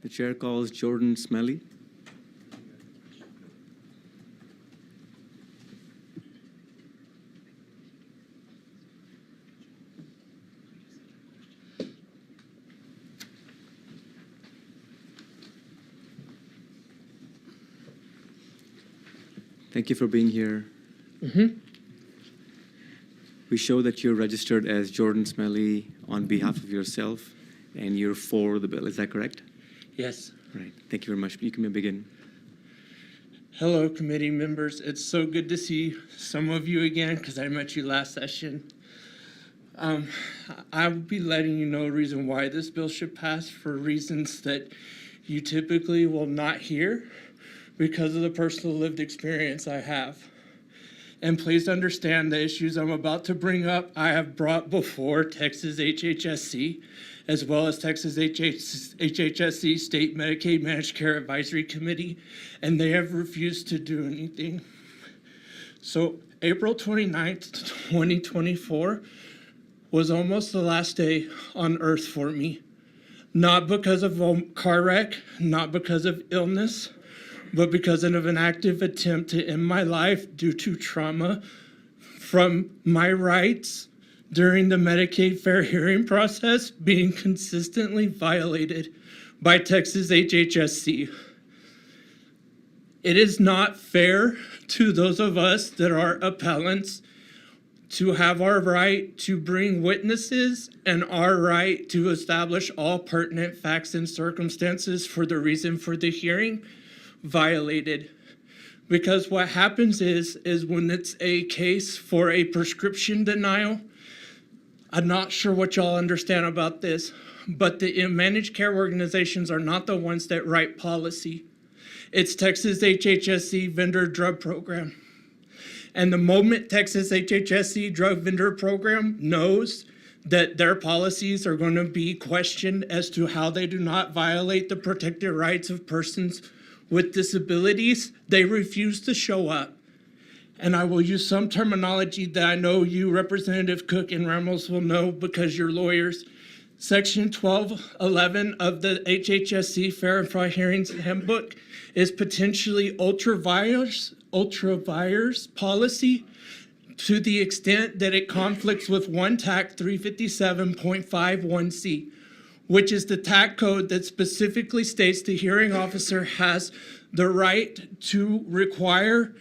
The chair calls Jordan Smelley. Thank you for being here. We show that you're registered as Jordan Smelley on behalf of yourself, and you're for the bill. Is that correct? Yes. Right. Thank you very much. You can begin. Hello, committee members. It's so good to see some of you again because I met you last session. I'll be letting you know the reason why this bill should pass for reasons that you typically will not hear because of the personal lived experience I have. And please understand the issues I'm about to bring up I have brought before Texas HHSC, as well as Texas HHSC State Medicaid Managed Care Advisory Committee, and they have refused to do anything. So April 29th, 2024 was almost the last day on earth for me. Not because of a car wreck, not because of illness, but because of an active attempt to end my life due to trauma from my rights during the Medicaid fair hearing process being consistently violated by Texas HHSC. It is not fair to those of us that are appellants to have our right to bring witnesses and our right to establish all pertinent facts and circumstances for the reason for the hearing violated. Because what happens is when it's a case for a prescription denial, I'm not sure what y'all understand about this, but the managed care organizations are not the ones that write policy. It's Texas HHSC vendor drug program. And the moment Texas HHSC drug vendor program knows that their policies are going to be questioned as to how they do not violate the protected rights of persons with disabilities, they refuse to show up. And I will use some terminology that I know you, Representative Cook and Ramos, will know because you're lawyers. Section 1211 of the HHSC Fair and Fair Hearings Handbook is potentially ultra-vires policy to the extent that it conflicts with 1 TAC 357.51C, which is the TAC code that specifically states the hearing officer has the right to require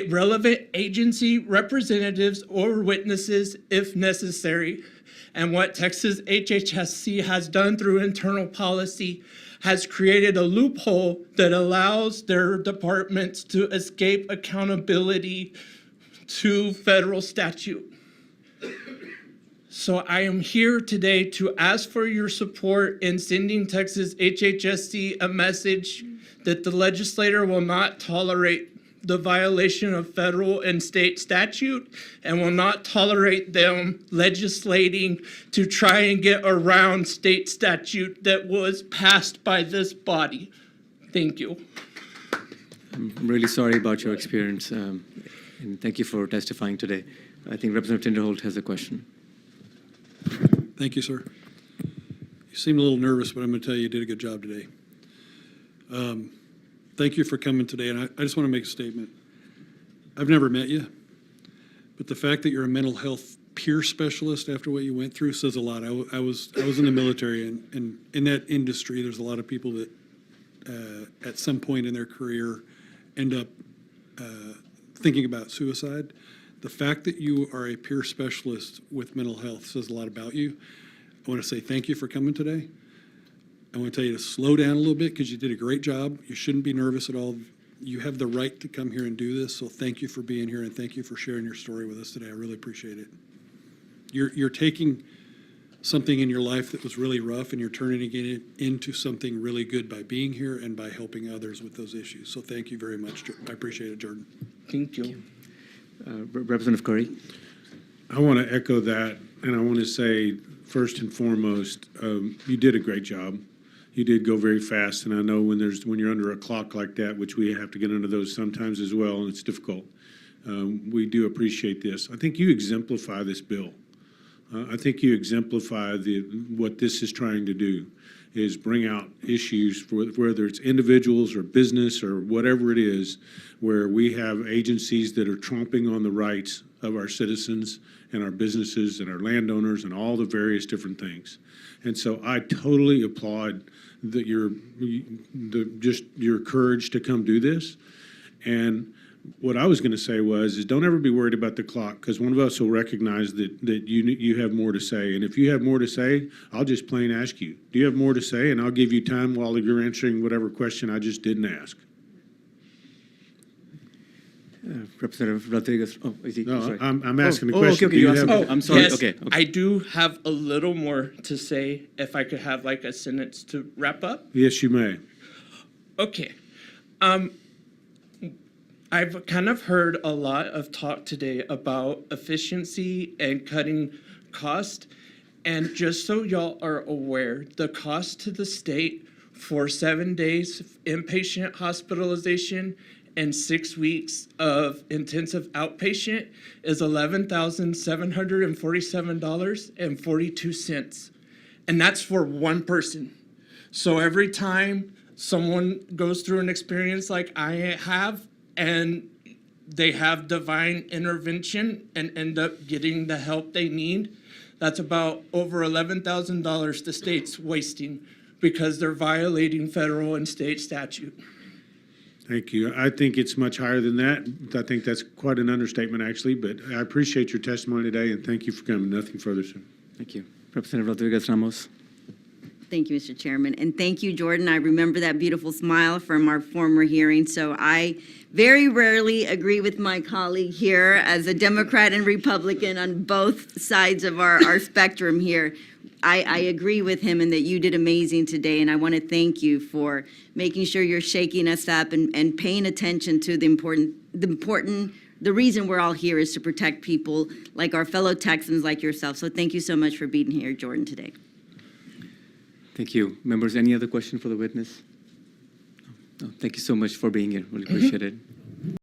relevant agency representatives or witnesses if necessary. And what Texas HHSC has done through internal policy has created a loophole that allows their departments to escape accountability to federal statute. So I am here today to ask for your support in sending Texas HHSC a message that the legislator will not tolerate the violation of federal and state statute and will not tolerate them legislating to try and get around state statute that was passed by this body. Thank you. I'm really sorry about your experience, and thank you for testifying today. I think Representative Tinderholt has a question. Thank you, sir. You seem a little nervous, but I'm going to tell you did a good job today. Thank you for coming today, and I just want to make a statement. I've never met you, but the fact that you're a mental health peer specialist after what you went through says a lot. I was in the military, and in that industry, there's a lot of people that at some point in their career end up thinking about suicide. The fact that you are a peer specialist with mental health says a lot about you. I want to say thank you for coming today. I want to tell you to slow down a little bit because you did a great job. You shouldn't be nervous at all. You have the right to come here and do this, so thank you for being here and thank you for sharing your story with us today. I really appreciate it. You're taking something in your life that was really rough and you're turning it into something really good by being here and by helping others with those issues. So thank you very much. I appreciate it, Jordan. Thank you. Representative Curry. I want to echo that, and I want to say, first and foremost, you did a great job. You did go very fast, and I know when you're under a clock like that, which we have to get under those sometimes as well, and it's difficult. We do appreciate this. I think you exemplify this bill. I think you exemplify what this is trying to do. is bring out issues, for whether it's individuals or business or whatever it is, where we have agencies that are tromping on the rights of our citizens and our businesses and our landowners and all the various different things. And so I totally applaud that just your courage to come do this. And what I was going to say is don't ever be worried about the clock, because one of us will recognize that you have more to say. And if you have more to say, I'll just plain ask you, do you have more to say? And I'll give you time while you're answering whatever question I just didn't ask. Representative Rodriguez. Oh, is he? No, sorry. I'm asking the Oh, question. okay, Do you you asked have- him. I'm sorry. Yes, Okay. I do have a little more to say if I could have like a sentence to wrap up. Yes, you may. Okay. I've kind of heard a lot of talk today about efficiency and cutting cost. And just so y'all are aware, the cost to the state for 7 days inpatient hospitalization and 6 weeks of intensive outpatient is $11,747.42. And that's for one person. So every time someone goes through an experience like I have, and they have divine intervention and end up getting the help they need, that's about over $11,000 the state's wasting because they're violating federal and state statute. Thank you. I think it's much higher than that. I think that's quite an understatement, actually, but I appreciate your testimony today, and thank you for coming. Nothing further, sir. Thank you. Representative Rodriguez Ramos. Thank you, Mr. Chairman. And thank you, Jordan. I remember that beautiful smile from our former hearing. So I very rarely agree with my colleague here as a Democrat and Republican on both sides of our spectrum here. I agree with him in that you did amazing today, and I want to thank you for making sure you're shaking us up and paying attention to the reason we're all here is to protect people like our fellow Texans like yourself. So thank you so much for being here, Jordan, today. Thank you. Members, any other question for the witness? No. Thank you so much for being here. Really appreciate it.